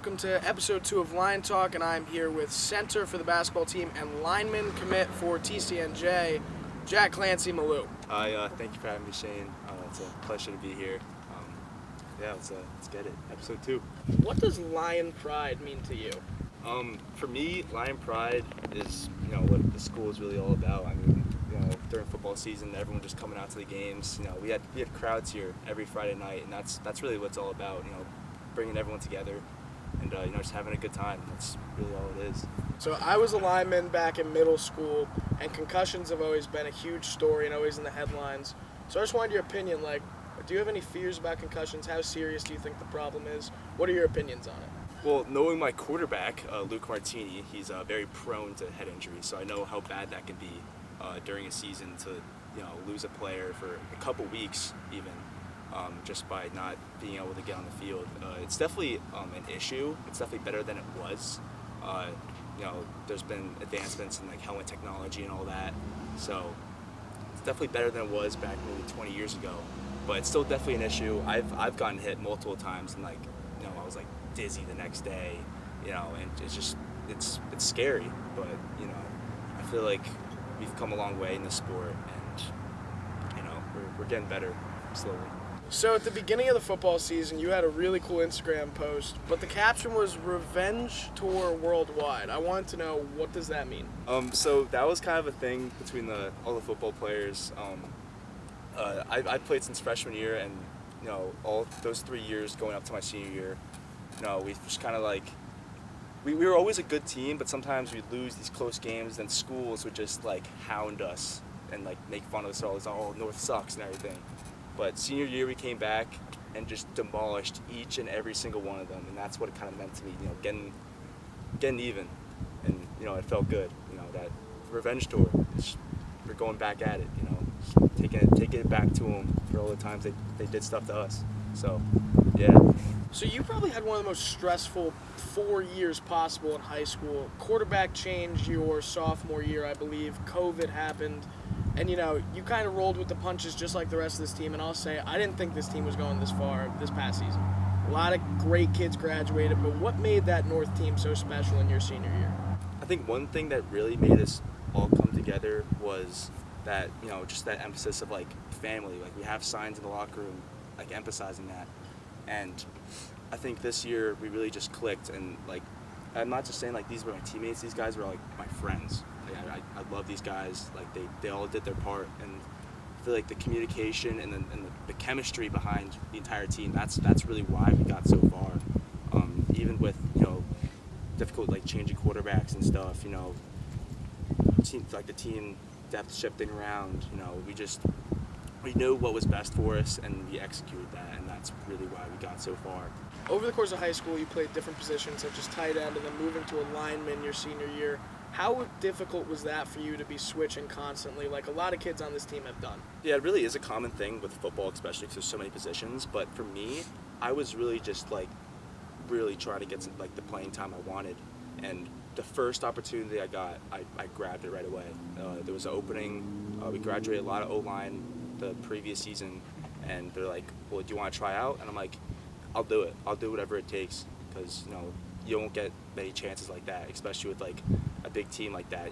welcome to Episode 2 of Line Talk, and I'm here with center for the basketball team and lineman commit for TCNJ, Jack Clancy-Mallue. Hi, thank you for having me, Shane. It's a pleasure to be here. Let's get it. Episode 2. What does Lion Pride mean to you? For me, Lion Pride is, what the school is really all about. I mean, during football season, everyone just coming out to the games. We had crowds here every Friday night, and that's really what it's all about. Bringing everyone together and just having a good time. That's really all it is. So I was a lineman back in middle school, and concussions have always been a huge story and always in the headlines. So I just wanted your opinion. Do you have any fears about concussions? How serious do you think the problem is? What are your opinions on it? Well, knowing my quarterback, Luke Martini, he's very prone to head injury, so I know how bad that can be during a season to lose a player for a couple weeks even. Just by not being able to get on the field. It's definitely an issue. It's definitely better than it was. There's been advancements in helmet technology and all that. So it's definitely better than it was back maybe 20 years ago. But it's still definitely an issue. I've gotten hit multiple times and I was dizzy the next day, and it's scary. But I feel like we've come a long way in this sport, and we're getting better slowly. So at the beginning of the football season, you had a really cool Instagram post, but the caption was "Revenge Tour Worldwide." I wanted to know, what does that mean? So that was kind of a thing between all the football players. I played since freshman year, and all those 3 years going up to my senior year, we just kind of we were always a good team, but sometimes we'd lose these close games, and schools would just hound us and make fun of us all. It's oh, North sucks and everything. But senior year, we came back and just demolished each and every single one of them, and that's what it kind of meant to me. Getting even, and it felt good. That revenge tour. We're going back at it. Taking it back to them for all the times they did stuff to us. So, yeah. So you probably had one of the most stressful 4 years possible in high school. Quarterback changed your sophomore year, I believe. COVID happened. And, you kind of rolled with the punches just like the rest of this team. And I'll say, I didn't think this team was going this far this past season. A lot of great kids graduated, but what made that North team so special in your senior year? I think one thing that really made us all come together was that, just that emphasis of, family. We have signs in the locker room, emphasizing that. And I think this year we really just clicked. And, I'm not just saying, these were my teammates. These guys were, my friends. I love these guys. They all did their part, and I feel the communication and the chemistry behind the entire team. That's really why we got so far. Even with difficult changing quarterbacks and stuff. The team depth shifting around. We knew what was best for us, and we executed that, and that's really why we got so far. Over the course of high school, you played different positions such as tight end, and then moving to a lineman your senior year. How difficult was that for you to be switching constantly, like a lot of kids on this team have done? Yeah, it really is a common thing with football, especially because there's so many positions. But for me, I was really just really trying to get some, the playing time I wanted. And the first opportunity I got, I grabbed it right away. There was an opening. We graduated a lot of O-line the previous season, and they're like, well, do you want to try out? And I'm like, I'll do it. I'll do whatever it takes, because you won't get many chances like that, especially with a big team like that.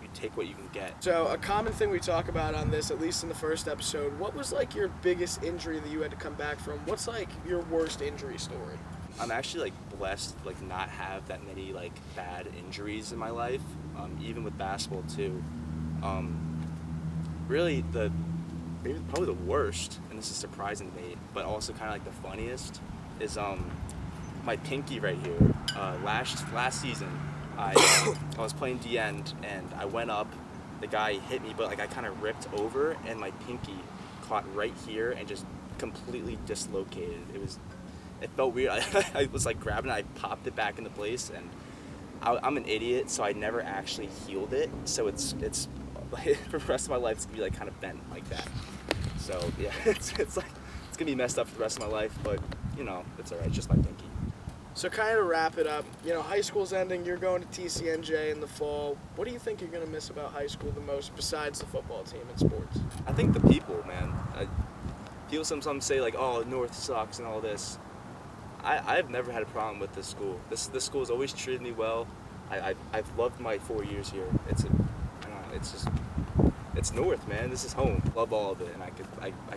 You take what you can get. So a common thing we talk about on this, at least in the first episode, what was your biggest injury that you had to come back from? What's your worst injury story? I'm actually blessed to not have that many bad injuries in my life, even with basketball too. Really probably the worst, and this is surprising to me, but also kind of the funniest, is my pinky right here. Last season, I was playing D end, and I went up. The guy hit me, but I kind of ripped over, and my pinky caught right here and just completely dislocated. It felt weird. I was grabbing it, I popped it back into place, and I'm an idiot, so I never actually healed it. So it's for the rest of my life, it's gonna be kind of bent like that. So yeah, it's gonna be messed up for the rest of my life, but it's all right. It's just my pinky. So kind of wrap it up, high school's ending, you're going to TCNJ in the fall. What do you think you're going to miss about high school the most besides the football team and sports? I think the people, man. People sometimes say oh, North sucks and all this. I've never had a problem with this school. This school has always treated me well. I've loved my 4 years here. I don't know, it's North, man. This is home. Love all of it, and I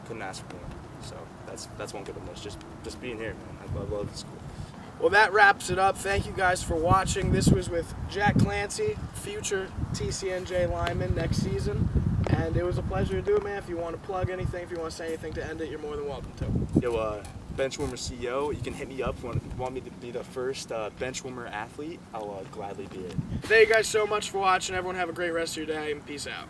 couldn't ask for more. So that's one good the most. Just being here, man. I love the school. Well, that wraps it up. Thank you guys for watching. This was with Jack Clancy, future TCNJ lineman next season. And it was a pleasure to do it, man. If you want to plug anything, if you want to say anything to end it, you're more than welcome to. Yo, Benchwarmer CEO, you can hit me up if you want me to be the first Benchwarmer athlete. I'll gladly be it. Thank you guys so much for watching. Everyone have a great rest of your day, and peace out.